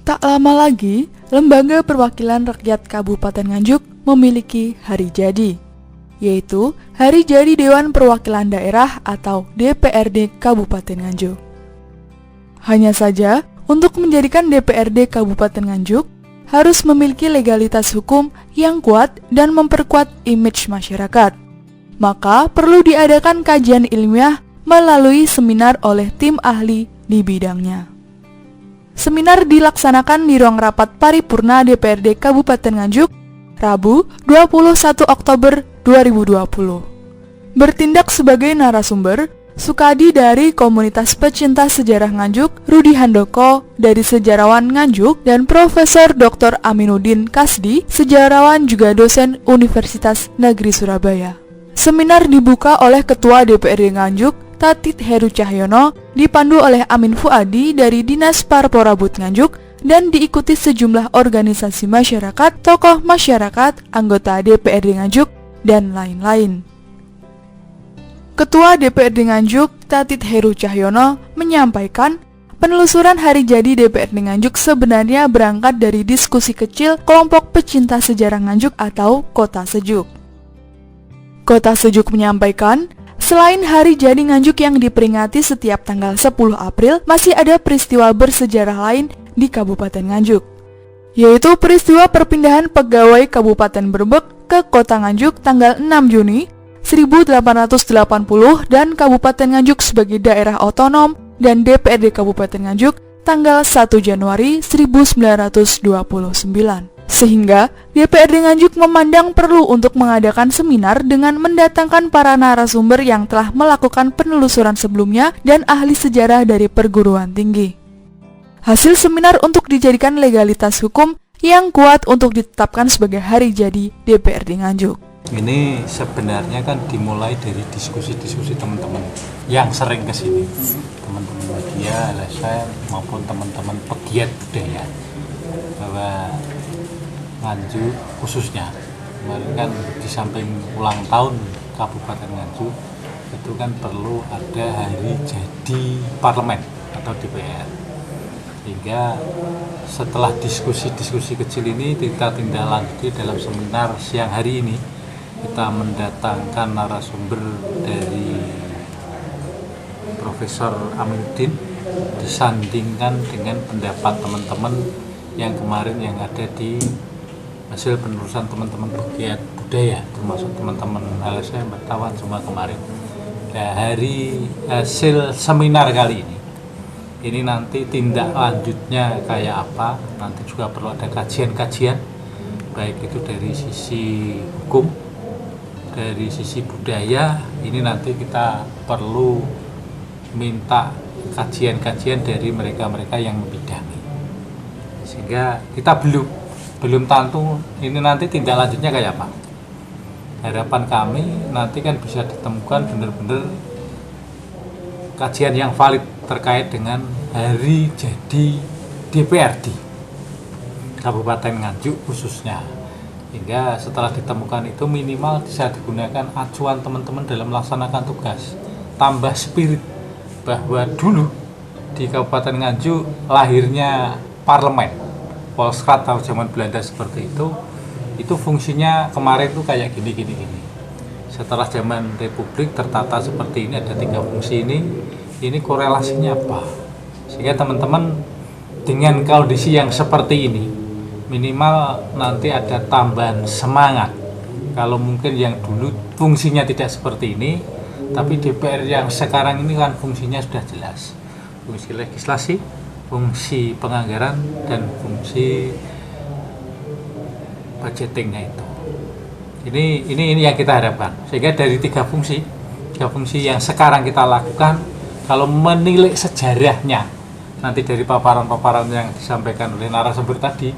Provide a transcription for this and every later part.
Tak lama lagi, Lembaga Perwakilan Rakyat Kabupaten Nganjuk memiliki hari jadi, yaitu Hari Jadi Dewan Perwakilan Daerah atau DPRD Kabupaten Nganjuk. Hanya saja, untuk menjadikan DPRD Kabupaten Nganjuk, harus memiliki legalitas hukum yang kuat dan memperkuat image masyarakat. Maka perlu diadakan kajian ilmiah melalui seminar oleh tim ahli di bidangnya. Seminar dilaksanakan di ruang rapat paripurna DPRD Kabupaten Nganjuk, Rabu 21 Oktober 2020. Bertindak sebagai narasumber, Sukadi dari Komunitas Pecinta Sejarah Nganjuk, Rudi Handoko dari Sejarawan Nganjuk, dan Profesor Dr. Aminuddin Kasdi, sejarawan juga dosen Universitas Negeri Surabaya. Seminar dibuka oleh Ketua DPRD Nganjuk, Tatit Heru Cahyono, dipandu oleh Amin Fuadi dari Dinas Parporabut Nganjuk, dan diikuti sejumlah organisasi masyarakat, tokoh masyarakat, anggota DPRD Nganjuk, dan lain-lain. Ketua DPRD Nganjuk, Tatit Heru Cahyono, menyampaikan penelusuran hari jadi DPRD Nganjuk sebenarnya berangkat dari diskusi kecil kelompok pecinta sejarah Nganjuk atau Kota Sejuk. Kota Sejuk menyampaikan, selain hari jadi Nganjuk yang diperingati setiap tanggal 10 April, masih ada peristiwa bersejarah lain di Kabupaten Nganjuk, yaitu peristiwa perpindahan pegawai Kabupaten Brebek ke Kota Nganjuk tanggal 6 Juni 1880 dan Kabupaten Nganjuk sebagai daerah otonom dan DPRD Kabupaten Nganjuk tanggal 1 Januari 1929. Sehingga DPRD Nganjuk memandang perlu untuk mengadakan seminar dengan mendatangkan para narasumber yang telah melakukan penelusuran sebelumnya dan ahli sejarah dari perguruan tinggi. Hasil seminar untuk dijadikan legalitas hukum yang kuat untuk ditetapkan sebagai hari jadi DPRD Nganjuk. Ini sebenarnya kan dimulai dari diskusi-diskusi teman-teman yang sering ke sini, teman-teman media, LSM maupun teman-teman pegiat budaya, bahwa Nganjuk khususnya kemarin kan di samping ulang tahun Kabupaten Nganjuk itu kan perlu ada hari jadi parlemen atau DPR, sehingga setelah diskusi-diskusi kecil ini kita tindak lanjuti dalam seminar siang hari ini. Kita mendatangkan narasumber dari Profesor Aminuddin, disandingkan dengan pendapat teman-teman yang kemarin yang ada di hasil penelusuran teman-teman pegiat budaya, termasuk teman-teman LSM, wartawan semua kemarin. Nah, hari hasil seminar kali ini nanti tindak lanjutnya kayak apa, nanti juga perlu ada kajian-kajian, baik itu dari sisi hukum, dari sisi budaya. Ini nanti kita perlu minta kajian-kajian dari mereka-mereka yang membidangi, sehingga kita belum tentu ini nanti tindak lanjutnya kayak apa. Harapan kami nanti kan bisa ditemukan benar-benar kajian yang valid terkait dengan hari jadi DPRD Kabupaten Nganjuk khususnya, hingga setelah ditemukan itu minimal bisa digunakan acuan teman-teman dalam melaksanakan tugas. Tambah spirit bahwa dulu di Kabupaten Nganjuk lahirnya parlemen, Polskrat atau zaman Belanda seperti itu fungsinya kemarin itu kayak gini. Setelah zaman Republik tertata seperti ini, ada 3 fungsi ini korelasinya apa? Sehingga teman-teman dengan kondisi yang seperti ini, minimal nanti ada tambahan semangat. Kalau mungkin yang dulu fungsinya tidak seperti ini, tapi DPR yang sekarang ini kan fungsinya sudah jelas. Fungsi legislasi, fungsi penganggaran, dan fungsi budgetingnya itu. Ini yang kita harapkan. Sehingga dari 3 fungsi yang sekarang kita lakukan, kalau menilik sejarahnya nanti dari paparan-paparan yang disampaikan oleh narasumber tadi,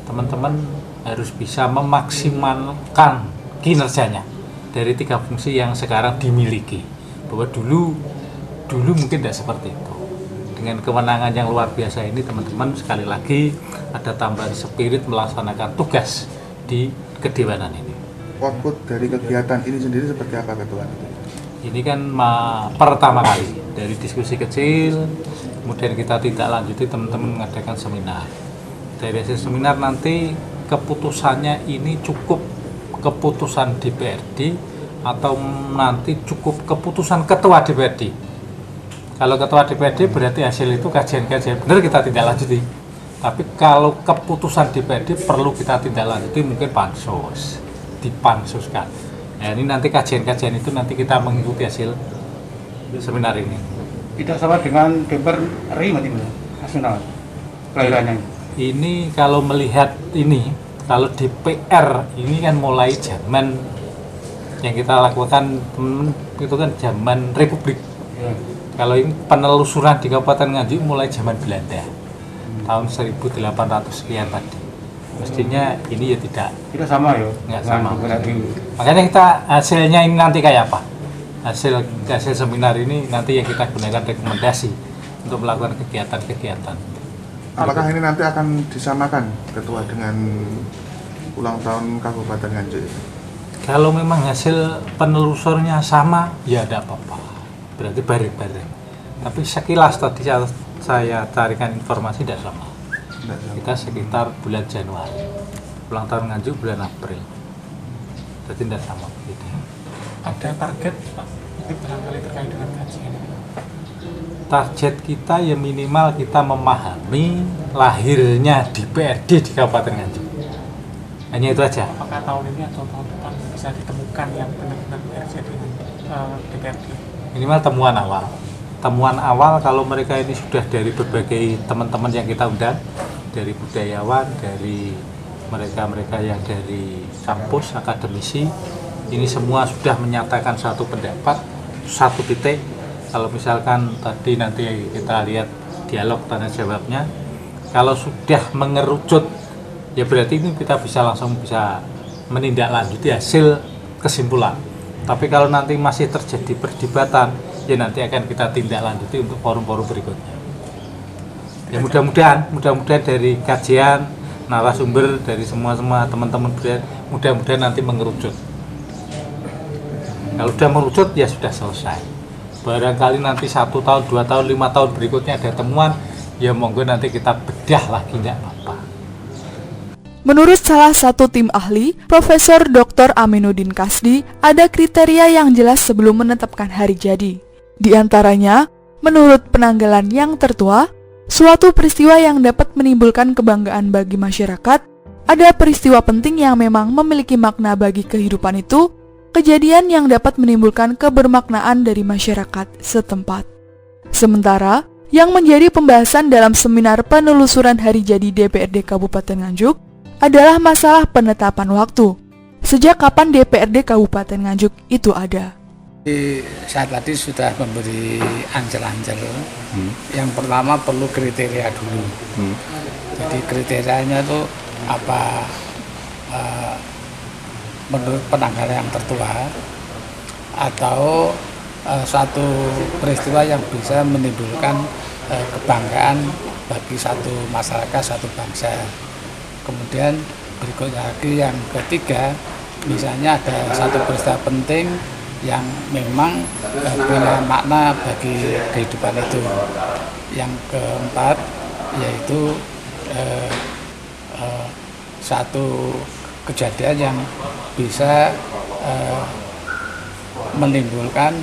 teman-teman harus bisa memaksimalkan kinerjanya dari 3 fungsi yang sekarang dimiliki. Bahwa dulu mungkin tidak seperti itu. Dengan kewenangan yang luar biasa ini, teman-teman, sekali lagi ada tambahan spirit melaksanakan tugas di kedewanan ini. Output dari kegiatan ini sendiri seperti apa, Ketua? Ini kan pertama kali dari diskusi kecil, kemudian kita tidak lanjuti, teman-teman mengadakan seminar. Dari hasil seminar nanti keputusannya ini cukup keputusan DPRD atau nanti cukup keputusan ketua DPRD. Kalau ketua DPRD berarti hasil itu kajian-kajian benar kita tindak lanjuti. Tapi kalau keputusan DPRD perlu kita tindak lanjuti mungkin pansus, dipansuskan. Nah, ini nanti kajian-kajian itu nanti kita mengikuti hasil seminar ini. Tidak sama dengan DPR RI nasional kelahirannya. Ini kalau melihat ini, kalau DPR ini kan mulai zaman yang kita lakukan itu kan zaman Republik. Ya. Kalau ini penelusuran di Kabupaten Nganjuk mulai zaman Belanda, tahun 1800 sekian tadi. Mestinya ini ya tidak sama ya. Nggak sama. Dulu. Makanya kita hasilnya ini nanti kayak apa? Hasil seminar ini nanti yang kita gunakan rekomendasi untuk melakukan kegiatan-kegiatan. Apakah ini nanti akan disamakan ketua dengan ulang tahun Kabupaten Nganjuk? Kalau memang hasil penelusurnya sama, ya tidak apa-apa. Berarti bareng-bareng. Tapi sekilas tadi saya carikan informasi tidak sama. Kita sekitar bulan Januari. Ulang tahun Nganjuk bulan April. Jadi tidak sama begitu. Ada target Pak, mungkin barangkali terkait dengan kajian. Target kita ya minimal kita memahami lahirnya DPRD di Kabupaten Nganjuk. Hanya itu aja. Apakah tahun ini atau tahun depan bisa ditemukan yang benar-benar jadi DPRD? Minimal temuan awal. Temuan awal kalau mereka ini sudah dari berbagai teman-teman yang kita undang, dari budayawan, dari mereka-mereka yang dari kampus, akademisi, ini semua sudah menyatakan satu pendapat, satu titik. Kalau misalkan tadi nanti kita lihat dialog tanya jawabnya, kalau sudah mengerucut, ya berarti ini kita langsung bisa menindaklanjuti hasil kesimpulan. Tapi kalau nanti masih terjadi perdebatan, ya nanti akan kita tindak lanjuti untuk forum-forum berikutnya. Ya mudah-mudahan dari kajian narasumber dari semua teman-teman mudah-mudahan nanti mengerucut. Kalau sudah mengerucut ya sudah selesai. Barangkali nanti 1 tahun, 2 tahun, 5 tahun berikutnya ada temuan, ya monggo nanti kita bedah lagi, tidak apa-apa. Menurut salah satu tim ahli, Profesor Dr. Aminuddin Kasdi, ada kriteria yang jelas sebelum menetapkan hari jadi. Di antaranya, menurut penanggalan yang tertua, suatu peristiwa yang dapat menimbulkan kebanggaan bagi masyarakat, ada peristiwa penting yang memang memiliki makna bagi kehidupan itu, kejadian yang dapat menimbulkan kebermaknaan dari masyarakat setempat. Sementara, yang menjadi pembahasan dalam seminar penelusuran hari jadi DPRD Kabupaten Nganjuk adalah masalah penetapan waktu. Sejak kapan DPRD Kabupaten Nganjuk itu ada? Saya tadi sudah memberi ancel-ancel. Yang pertama perlu kriteria dulu. Jadi kriterianya itu apa? Menurut penanggalan yang tertua atau satu peristiwa yang bisa menimbulkan kebanggaan bagi satu masyarakat, satu bangsa. Kemudian berikutnya lagi yang ketiga, misalnya ada satu peristiwa penting yang memang punya makna bagi kehidupan itu. Yang keempat yaitu satu kejadian yang bisa menimbulkan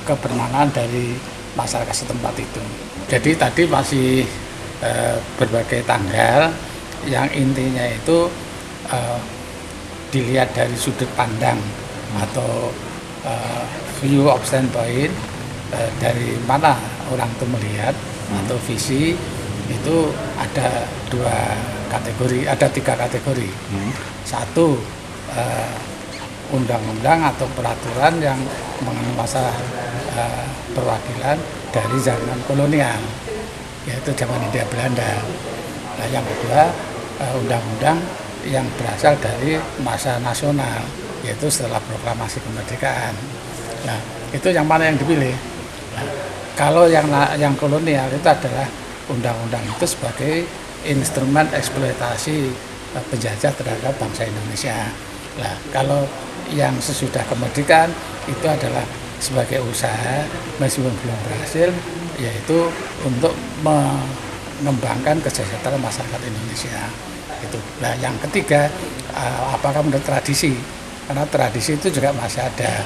kebermanfaatan dari masyarakat setempat itu. Jadi tadi masih berbagai tanggal yang intinya itu dilihat dari sudut pandang atau view of standpoint, dari mana orang itu melihat atau visi itu ada tiga kategori. Satu, undang-undang atau peraturan yang mengenai masalah perwakilan dari zaman kolonial, yaitu zaman Hindia Belanda. Nah, yang kedua, undang-undang yang berasal dari masa nasional, yaitu setelah proklamasi kemerdekaan. Nah, itu yang mana yang dipilih? Nah, kalau yang kolonial itu adalah undang-undang itu sebagai instrumen eksploitasi penjajah terhadap bangsa Indonesia. Nah, kalau yang sesudah kemerdekaan itu adalah sebagai usaha meskipun belum berhasil, yaitu untuk mengembangkan kesejahteraan masyarakat Indonesia. Gitu. Nah, yang ketiga, apakah menurut tradisi? Karena tradisi itu juga masih ada.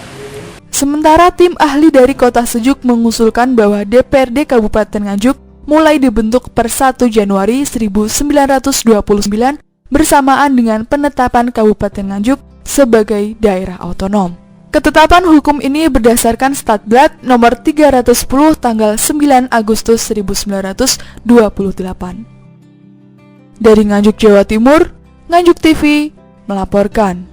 Sementara tim ahli dari Kota Sejuk mengusulkan bahwa DPRD Kabupaten Nganjuk mulai dibentuk per 1 Januari 1929 bersamaan dengan penetapan Kabupaten Nganjuk sebagai daerah otonom. Ketetapan hukum ini berdasarkan Statblad nomor 310 tanggal 9 Agustus 1928. Dari Nganjuk, Jawa Timur, Nganjuk TV melaporkan.